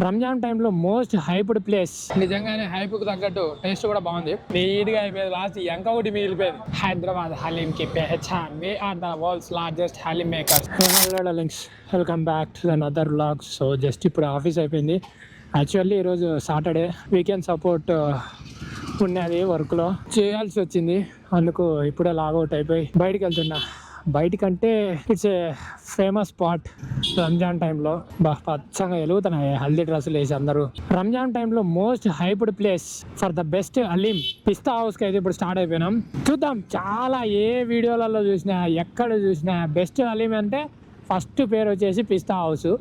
రంజాన్ టైంలో most hyped place. నిజంగానే hype కు తగ్గట్టు టేస్ట్ కూడా బాగుంది. నీట్ గా అయిపోయింది. లాస్ట్ ఇంకొకటి మిగిలిపోయింది. హైదరాబాద్ హలీం కి పెహచాన్. We are the world's largest haleem makers. Welcome back to another vlog. So just ఇప్పుడు ఆఫీస్ అయిపోయింది. యాక్చువల్లీ ఈరోజు సాటర్డే, వీకెండ్ సపోర్ట్ ఉన్నది, వర్క్లో చేయాల్సి వచ్చింది. అందుకు ఇప్పుడే లాగౌట్ అయిపోయి బయటికి వెళ్తున్నా. బయటికంటే it's a famous spot. Ramzan టైంలో పచ్చగా వెలుగుతున్నాయి హల్దీ డ్రెస్సులు వేసి అందరూ. రంజాన్ టైంలో most hyped place for the best haleem Pista హౌస్కి అయితే ఇప్పుడు స్టార్ట్ అయిపోయినాం. చూద్దాం. చాలా ఏ వీడియోలలో చూసినా, ఎక్కడ చూసినా బెస్ట్ హలీం అంటే ఫస్ట్ పేరు వచ్చేసి పిస్తా హౌస్.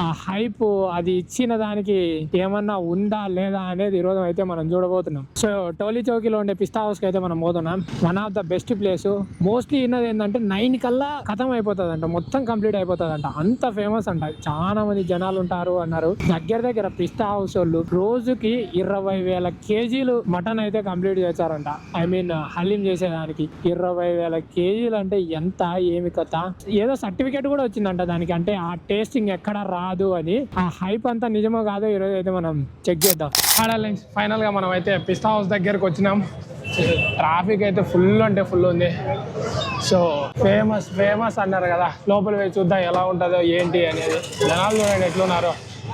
ఆ హైప్ అది ఇచ్చిన దానికి ఏమన్నా ఉందా లేదా అనేది ఈరోజు అయితే మనం చూడబోతున్నాం. సో టోలీ చౌకీలో ఉండే పిస్తా హౌస్కి అయితే మనం పోతున్నాం. One of the best place. Mostly ఇన్నది ఏంటంటే 9 కల్లా ఖతం అయిపోతుంది అంట, మొత్తం కంప్లీట్ అయిపోతుంది అంట. అంత ఫేమస్ అంట. చాలా మంది జనాలు ఉంటారు అన్నారు. దగ్గర పిస్తా హౌస్ వాళ్ళు రోజుకి 20,000 కేజీలు మటన్ అయితే కంప్లీట్ చేశారంట. ఐ మీన్ హలీం చేసేదానికి 20,000 కేజీలు అంటే ఎంత, ఏమి కథ. ఏదో సర్టిఫికేట్ కూడా వచ్చిందంట దానికి. అంటే ఆ టేస్టింగ్ ఎక్కడ రాదు అని. ఆ హైప్ అంతా నిజమో కాదో ఈరోజు అయితే మనం చెక్ చేద్దాం. ఫైనల్ గా మనం అయితే పిస్తా హౌస్ దగ్గరకు వచ్చినాం. ట్రాఫిక్ అయితే ఫుల్ అంటే ఫుల్ ఉంది. సో ఫేమస్ అన్నారు కదా, లోపల పోయి చూద్దాం ఎలా ఉంటుందో ఏంటి అనేది. జనాలు చూడండి ఎట్లున్నారో,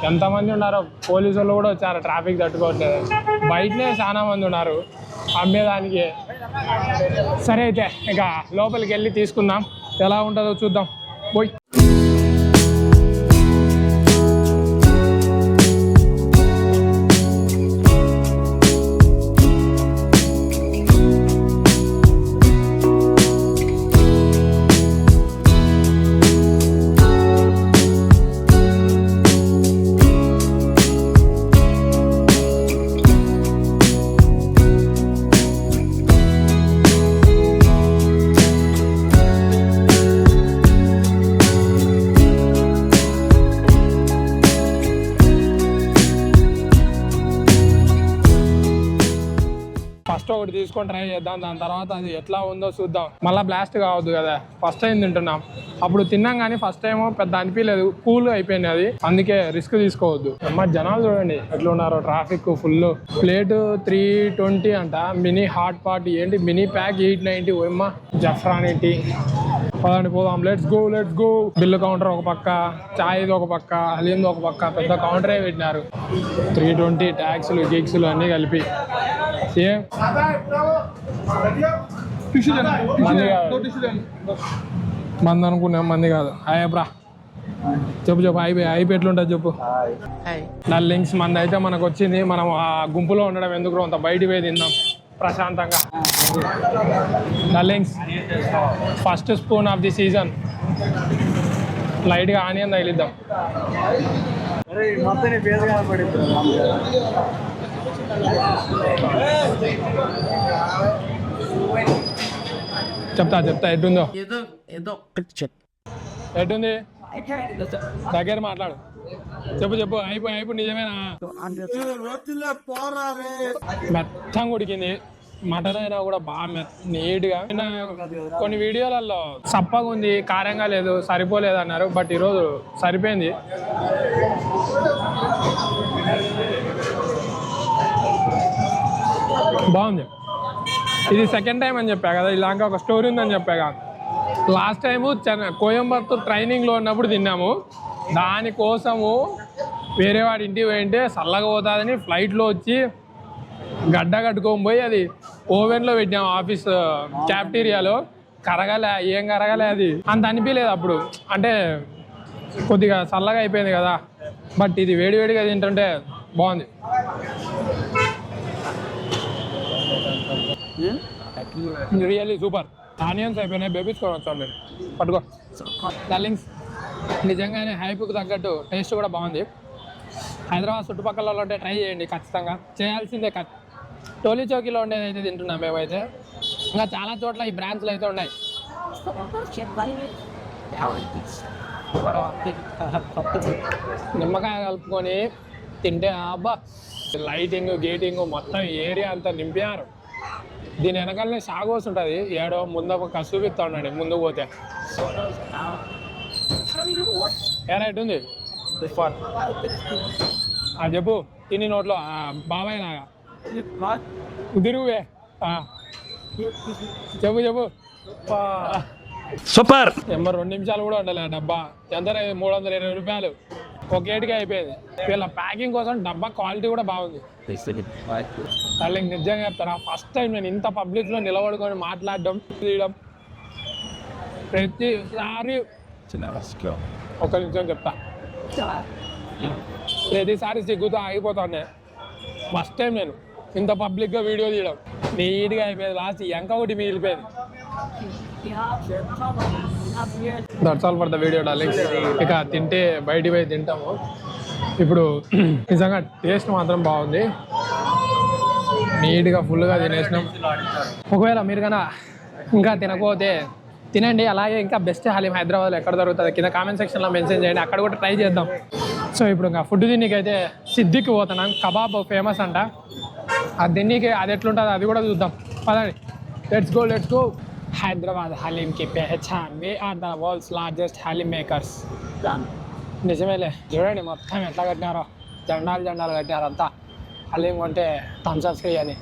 ఎంతమంది ఉన్నారో. పోలీసు వాళ్ళు కూడా వచ్చారు, ట్రాఫిక్ తట్టుకోవట్లేదు. బయటనే చాలా మంది ఉన్నారు అమ్మేదానికి. సరే అయితే ఇక లోపలికి వెళ్ళి తీసుకుందాం, ఎలా ఉంటుందో చూద్దాం. పోయి ఒకటి తీసుకొని ట్రై చేద్దాం. దాని తర్వాత అది ఎట్లా ఉందో చూద్దాం. మళ్ళీ బ్లాస్ట్ కావద్దు కదా. ఫస్ట్ టైం తింటున్నాం. అప్పుడు తిన్నాం కానీ ఫస్ట్ టైం పెద్ద అనిపించలేదు, కూల్ అయిపోయింది అది. అందుకే రిస్క్ తీసుకోవద్దు. మరి జనాలు చూడండి ఎట్లా ఉన్నారో. Traffic full. ప్లేట్ 320 అంట. మినీ హాట్ పాట్ ఏంటి, మినీ ప్యాక్ 890. ఓమ్మా. జఫ్రానీ టీ. పదండి పోదాం. Let's go. బిల్లు కౌంటర్ ఒక పక్క, చాయ్ ఒక పక్క, హలీం ఒక పక్క. పెద్ద కౌంటరే పెట్టినారు. 320 ట్యాక్స్లు గిగ్స్లు అన్నీ కలిపి. మంది అనుకున్నాం, మంది కాదు. అయ్యబ్రా చెప్పు అయిపోయి ఎట్లుంటుంది చెప్పు. నా లింక్స్ మంది అయితే మనకు వచ్చింది. మనం ఆ గుంపులో ఉండడం ఎందుకు, అంత బయటికి పోయి తిందాం ప్రశాంతంగా. Links first spoon of the season. లైట్గా ఆనియన్ తగిలిద్దాం. చెప్తా ఎట్టుందో. ఎట్టుంది దగ్గర మాట్లాడు. చెప్పు అయిపోయి నిజమేనా? మెత్తం ఉడికింది. మటన్ అయినా కూడా బాగా నీట్గా. కొన్ని వీడియోలలో చప్పగా ఉంది, కారంగా లేదు, సరిపోలేదు అన్నారు. బట్ ఈరోజు సరిపోయింది. బాగుంది. ఇది సెకండ్ టైం అని చెప్పా కదా. ఇలాంటి ఒక స్టోరీ ఉందని చెప్పాగా. లాస్ట్ టైము కోయంబత్తూర్ ట్రైనింగ్లో ఉన్నప్పుడు తిన్నాము. దానికోసము వేరే వాడి ఇంటికి పోయింటే చల్లగా పోతుందని ఫ్లైట్లో వచ్చి గడ్డ కట్టుకొని పోయి అది ఓవెన్లో పెట్టినాము. ఆఫీస్ క్యాఫ్టీరియాలో. ఏం కరగలే అది. అంత అనిపించలేదు అప్పుడు. అంటే కొద్దిగా చల్లగా అయిపోయింది కదా. బట్ ఇది వేడిగా తింటుంటే బాగుంది. Really super. ఆనియన్స్ అయిపోయినాయి. బేబీస్కొని వచ్చాను నేను. పట్టుకో. డార్లింగ్స్ నిజంగానే హైప్కు తగ్గట్టు టేస్ట్ కూడా బాగుంది. హైదరాబాద్ చుట్టుపక్కల ఉంటే ట్రై చేయండి ఖచ్చితంగా. చేయాల్సిందే. టోలీ చౌకీలో ఉండేది అయితే తింటున్నాం మేమైతే. ఇంకా చాలా చోట్ల ఈ బ్రాంచ్లు అయితే ఉన్నాయి. నిమ్మకాయ కలుపుకొని తింటే అబ్బా. లైటింగ్ గేటింగ్ మొత్తం ఏరియా అంతా నింపారు. దీని వెనకాలనే సాగోస్ ఉంటుంది. ఏడో ముందు ఒక చూపిస్తా ఉన్నాడు ముందుకు పోతే. ఏరా ఎట్టుంది? చెప్పు తిని నోట్లో బాబాయ్ లాగా తిరుగువే చెప్పు చెప్పు సూపర్. 2 నిమిషాలు కూడా ఉండాలి ఆ డబ్బా. ఎంత 320 రూపాయలు ఒకేటికి అయిపోయింది. వీళ్ళ ప్యాకింగ్ కోసం డబ్బా క్వాలిటీ కూడా బాగుంది. వాళ్ళకి నిజంగా చెప్తారా, ఫస్ట్ టైం నేను ఇంత పబ్లిక్లో నిలబడుకొని మాట్లాడడం తీయడం ప్రతిసారి ఒక నిమిషం చెప్తా, ప్రతిసారి సిగ్గుతో ఆగిపోతాను. ఫస్ట్ టైం నేను ఇంత పబ్లిక్గా వీడియో తీయడం నీట్గా అయిపోయింది. లాస్ట్ ఇంకొకటి మిగిలిపోయింది. That's all for the video darlings. ఇక తింటే బయటికి పోయి తింటాము. ఇప్పుడు నిజంగా టేస్ట్ మాత్రం బాగుంది, నీట్గా ఫుల్గా తినేసినాం. ఒకవేళ మీరు కన్నా ఇంకా తినకపోతే తినండి. అలాగే ఇంకా బెస్ట్ హలీం హైదరాబాద్లో ఎక్కడ దొరుకుతుంది కింద కామెంట్ సెక్షన్లో మెన్షన్ చేయండి, అక్కడ కూడా ట్రై చేద్దాం. సో ఇప్పుడు ఇంకా ఫుడ్ తిన్నీకైతే సిద్దికి పోతున్నాం. కబాబ్ ఫేమస్ అంట, అది తిన్నీకి అది ఎట్లుంటుంది అది కూడా చూద్దాం. పదండి, లెట్స్ గో. హైదరాబాద్ హలీం కి పెహచాన్, we are the world's largest haleem makers. నిజమేలే, చూడండి మొత్తం ఎట్లా కట్టినారో, జెండాలు కట్టినారు అంతా. హలీం కొంటే థమ్స్అప్ ఫ్రీ అని.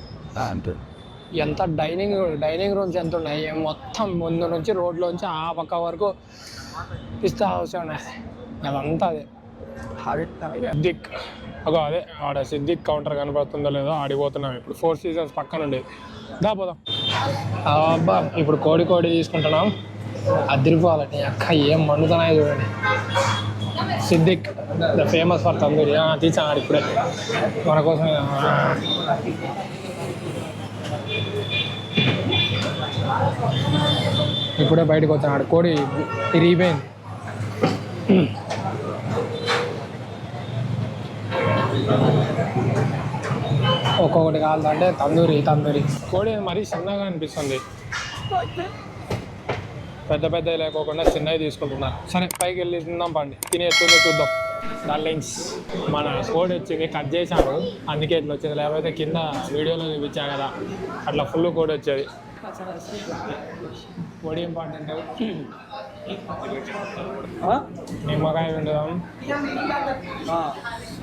ఎంత డైనింగ్ రూమ్స్ ఎంత ఉన్నాయి, మొత్తం ముందు నుంచి రోడ్లోంచి ఆ పక్క వరకు పిస్తా హౌస్ ఉన్నాయి. అదంతా అదే సిద్దిక్. అదే ఆడ సిద్దిక్ కౌంటర్ కనపడుతుందో లేదో ఆడిపోతున్నాం. ఇప్పుడు 4 సీజన్స్ పక్కన ఉండేది. పోదాం. అబ్బా ఇప్పుడు కోడి తీసుకుంటున్నాం. అదిరిపోవాలండి అక్క, ఏం మండుతున్నాయి చూడండి. Siddiq the famous for tandoori. తీసాను ఇప్పుడే మన కోసం. ఇప్పుడే బయటకు వచ్చాను, కోడి తిరిగిపోయింది. ఒక్కొక్కటి కావాలంటే తందూరి కోడి మరీ చిన్నగా అనిపిస్తుంది. పెద్ద లేకోకుండా చిన్నవి తీసుకుంటున్నారు. సరే పైకి వెళ్ళి తిందాం పండి, తిని ఎట్లుందో చూద్దాం. డార్లింగ్స్ మన కోడి వచ్చింది, కట్ చేశాను అందుకే ఇట్లా వచ్చింది. లేకపోతే కింద వీడియోలో చూపించా కదా అట్లా ఫుల్ కోడి వచ్చేది. కోడి ఇంపార్టెంట్. నిమ్మకాయ పిండుదాం.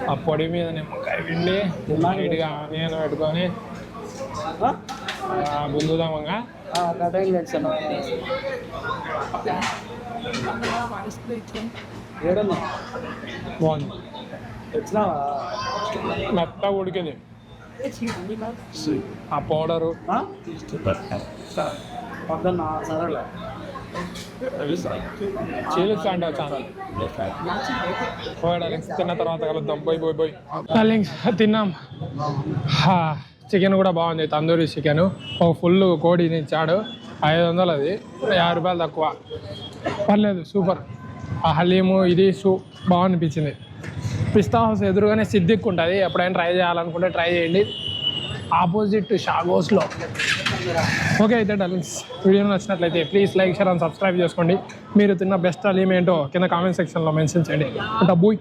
ఆ పొడి మీద నిమ్మకాయ పిండి నీట్గా ఆనియన్ పెట్టుకొని గుంజుదామంగా. బాగుంది, మెత్తగా ఉడికింది. ఆ పౌడరు చీలుస్తాండి ఛానల్. తిన్న తర్వాత కలుద్దాం. పోయి తిన్నాం. చికెన్ కూడా బాగుంది, తందూరి చికెన్. ఒక ఫుల్ కోడి ఇచ్చాడు, 500. అది 50 రూపాయలు తక్కువ, పర్లేదు సూపర్. ఆ హలీము ఇది బాగా అనిపించింది. పిస్తా హౌస్ ఎదురుగానే సిద్దిక్ ఉంటుంది. ఎప్పుడైనా ట్రై చేయాలనుకుంటే ట్రై చేయండి, ఆపోజిట్ షాగోస్లో. ఓకే అయితే డార్లింగ్స్, వీడియో నచ్చినట్లయితే please like, share and subscribe చేసుకోండి. మీరు తిన్న బెస్ట్ హలీం ఏంటో కింద కామెంట్ సెక్షన్లో మెన్షన్ చేయండి. అంటే బూయ్.